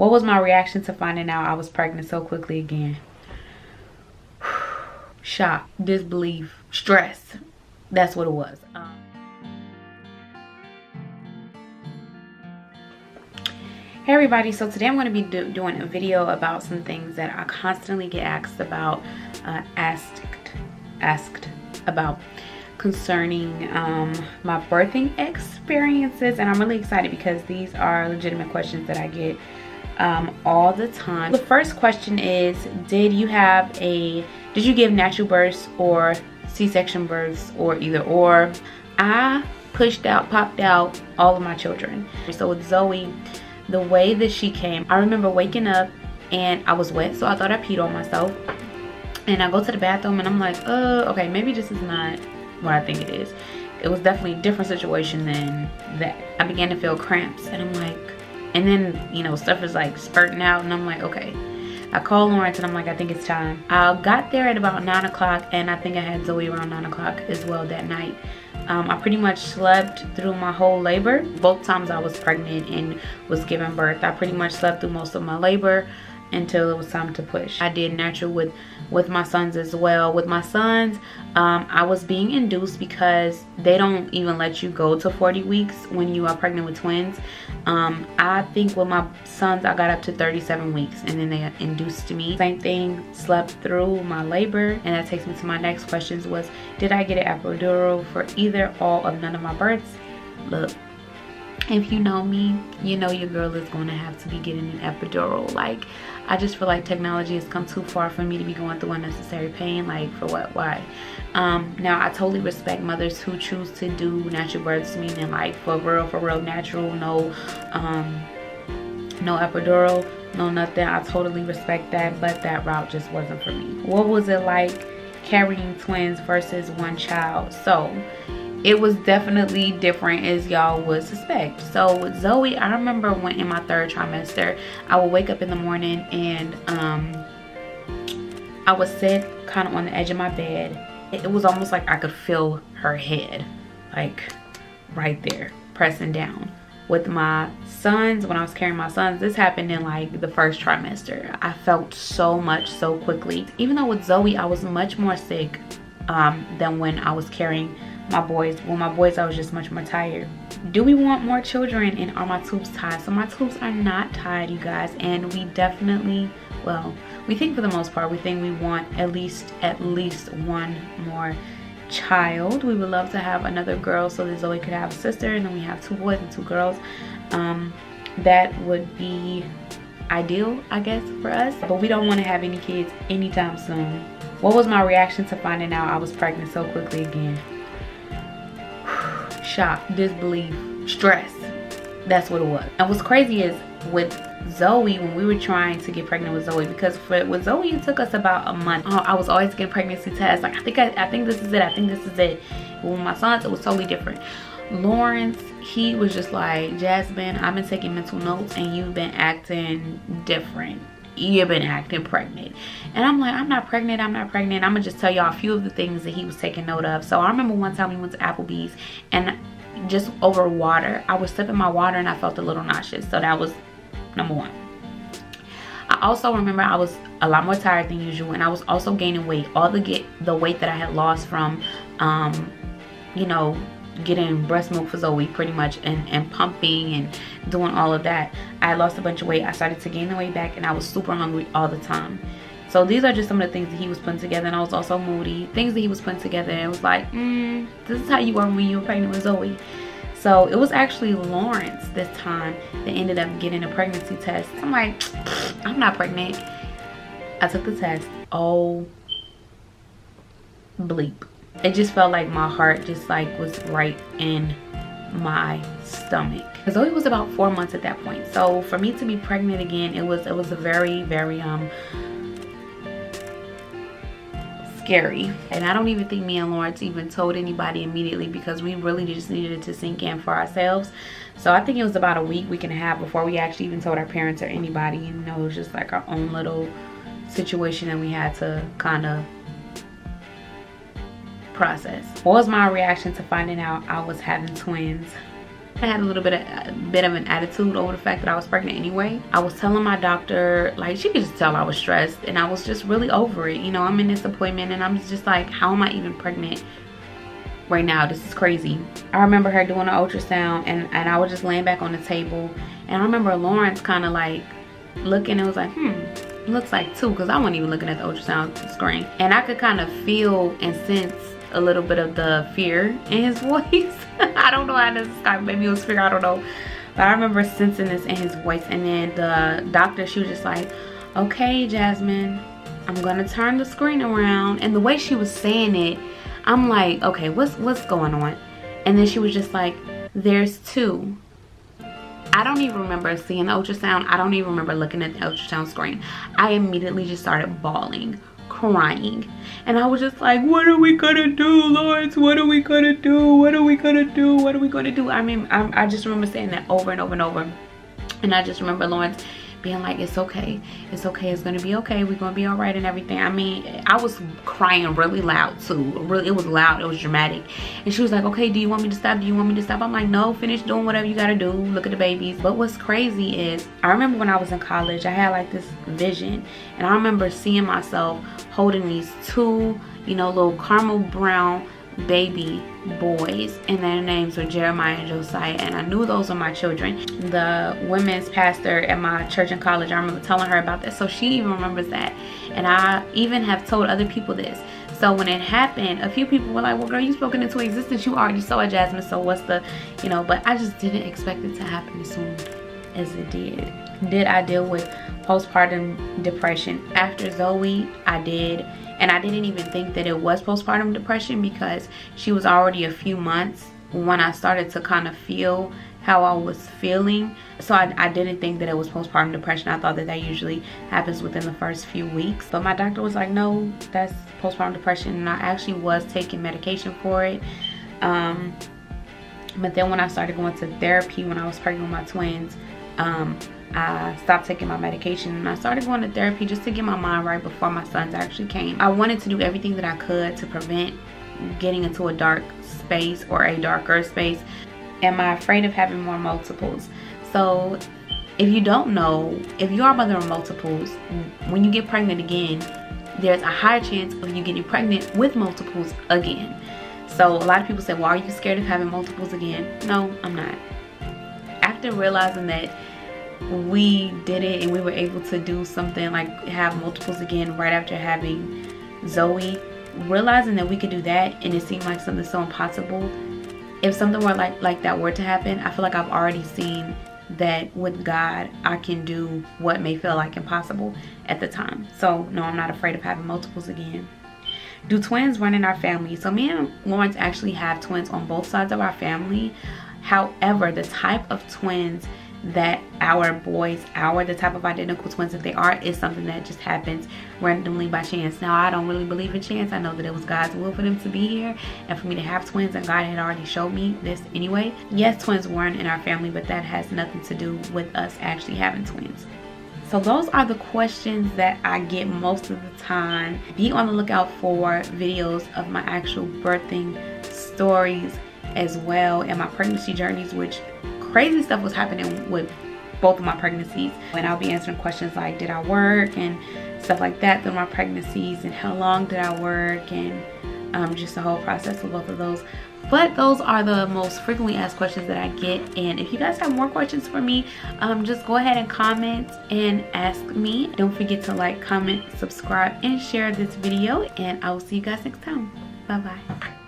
What was my reaction to finding out I was pregnant so quickly again? Shock, disbelief, stress. That's what it was. Hey everybody, so today I'm going to be doing a video about some things that I constantly get asked about, asked about concerning my birthing experiences, and I'm really excited because these are legitimate questions that I get all the time. The first question is, did you give natural births or C-section births, or either or? I popped out all of my children. So with Zoe, the way that she came, I remember waking up and I was wet, so I thought I peed on myself, and I go to the bathroom and I'm like, okay, maybe this is not what I think it is. It was definitely a different situation than that. I began to feel cramps, and I'm like, and then, you know, stuff is like spurting out, and I'm like, okay. I called Lawrence and I'm like, I think it's time. I got there at about 9 o'clock, and I think I had Zoe around 9 o'clock as well that night. I pretty much slept through my whole labor. Both times I was pregnant and was giving birth, I pretty much slept through most of my labor until it was time to push. I did natural with my sons as well. With my sons, I was being induced because they don't even let you go to 40 weeks when you are pregnant with twins. I think with my sons I got up to 37 weeks, and then they induced me. Same thing, slept through my labor. And that takes me to my next questions was, did I get an epidural for either, all, of none of my births? Look, if you know me, you know your girl is going to have to be getting an epidural. Like, I just feel like technology has come too far for me to be going through unnecessary pain. Like, for what? Why? Now, I totally respect mothers who choose to do natural births, meaning like for real natural, no epidural, no nothing. I totally respect that, but that route just wasn't for me. What was it like carrying twins versus one child? So it was definitely different, as y'all would suspect. So with Zoe, I remember when in my 3rd trimester, I would wake up in the morning and I would sit kind of on the edge of my bed. It was almost like I could feel her head, like right there, pressing down. With my sons, when I was carrying my sons, this happened in like the 1st trimester. I felt so much so quickly. Even though with Zoe, I was much more sick than when I was carrying my boys. With my boys, I was just much more tired. Do we want more children, and are my tubes tied? So my tubes are not tied, you guys, and we definitely, well, we think for the most part, we think we want at least one more child. We would love to have another girl so that Zoe could have a sister, and then we have 2 boys and 2 girls. That would be ideal, I guess, for us, but we don't want to have any kids anytime soon. What was my reaction to finding out I was pregnant so quickly again? Shock, disbelief, stress. That's what it was. And what's crazy is with Zoe, when we were trying to get pregnant with Zoe, because with Zoe it took us about a month. I was always getting pregnancy tests, like I think this is it, I think this is it. But with my sons, it was totally different. Lawrence, he was just like, Jasmine, I've been taking mental notes and you've been acting different. You've been acting pregnant. And I'm like, I'm not pregnant. I'm gonna just tell y'all a few of the things that he was taking note of. So I remember one time we went to Applebee's, and just over water, I was sipping my water and I felt a little nauseous. So that was number 1. I also remember I was a lot more tired than usual, and I was also gaining weight. All the weight that I had lost from you know, getting breast milk for Zoe pretty much, and pumping and doing all of that, I lost a bunch of weight. I started to gain the weight back, and I was super hungry all the time. So these are just some of the things that he was putting together. And I was also moody, things that he was putting together, and it was like, this is how you are when you were pregnant with Zoe. So it was actually Lawrence this time that ended up getting a pregnancy test. I'm like, I'm not pregnant. I took the test. Oh bleep, it just felt like my heart just like was right in my stomach. Zoe was about 4 months at that point. So for me to be pregnant again, it was a very scary. And I don't even think me and Lawrence even told anybody immediately, because we really just needed it to sink in for ourselves. So I think it was about a week and a half before we actually even told our parents or anybody. You know, it was just like our own little situation that we had to kind of process. What was my reaction to finding out I was having twins? I had a little bit of an attitude over the fact that I was pregnant anyway. I was telling my doctor, like, she could just tell I was stressed, and I was just really over it. You know, I'm in this appointment and I'm just like, how am I even pregnant right now? This is crazy. I remember her doing an ultrasound, and I was just laying back on the table, and I remember Lawrence kind of like looking and was like, looks like 2, because I wasn't even looking at the ultrasound screen, and I could kind of feel and sense a little bit of the fear in his voice. I don't know how to describe, maybe it was fear, I don't know, but I remember sensing this in his voice. And then the doctor, she was just like, okay, Jasmine, I'm gonna turn the screen around. And the way she was saying it, I'm like, okay, what's going on? And then she was just like, there's 2. I don't even remember seeing the ultrasound. I don't even remember looking at the ultrasound screen. I immediately just started bawling, crying, and I was just like, what are we gonna do, Lawrence? What are we gonna do? What are we gonna do? What are we gonna do? I mean, I just remember saying that over and over and over. And I just remember Lawrence being like, it's okay, it's okay, it's gonna be okay, we're gonna be all right and everything. I mean, I was crying really loud too. Really, it was loud, it was dramatic. And she was like, okay, do you want me to stop? Do you want me to stop? I'm like, no, finish doing whatever you gotta do. Look at the babies. But what's crazy is, I remember when I was in college, I had like this vision, and I remember seeing myself holding these 2, you know, little caramel brown baby boys, and their names were Jeremiah and Josiah, and I knew those were my children. The women's pastor at my church and college, I remember telling her about this, so she even remembers that. And I even have told other people this. So when it happened, a few people were like, well, girl, you spoken into existence, you already saw it, Jasmine, so what's the, you know. But I just didn't expect it to happen as soon as it did. Did I deal with postpartum depression after Zoe? I did. And I didn't even think that it was postpartum depression, because she was already a few months when I started to kind of feel how I was feeling. So I didn't think that it was postpartum depression. I thought that that usually happens within the first few weeks. But my doctor was like, no, that's postpartum depression. And I actually was taking medication for it. But then when I started going to therapy when I was pregnant with my twins, I stopped taking my medication and I started going to therapy just to get my mind right before my sons actually came. I wanted to do everything that I could to prevent getting into a dark space or a darker space. Am I afraid of having more multiples? So if you don't know, if you are a mother of multiples, when you get pregnant again, there's a higher chance of you getting pregnant with multiples again. So a lot of people say, well, are you scared of having multiples again? No, I'm not. After realizing that we did it and we were able to do something like have multiples again right after having Zoe, realizing that we could do that and it seemed like something so impossible, if something were like that were to happen, I feel like I've already seen that with God I can do what may feel like impossible at the time. So no, I'm not afraid of having multiples again. Do twins run in our family? So me and Lawrence actually have twins on both sides of our family. However, the type of twins that our boys are, the type of identical twins that they are, is something that just happens randomly by chance. Now, I don't really believe in chance. I know that it was God's will for them to be here and for me to have twins, and God had already showed me this anyway. Yes, twins weren't in our family, but that has nothing to do with us actually having twins. So those are the questions that I get most of the time. Be on the lookout for videos of my actual birthing stories as well, and my pregnancy journeys, which crazy stuff was happening with both of my pregnancies. And I'll be answering questions like, did I work, and stuff like that through my pregnancies, and how long did I work, and just the whole process of both of those. But those are the most frequently asked questions that I get. And if you guys have more questions for me, just go ahead and comment and ask me. Don't forget to like, comment, subscribe, and share this video, and I will see you guys next time. Bye bye.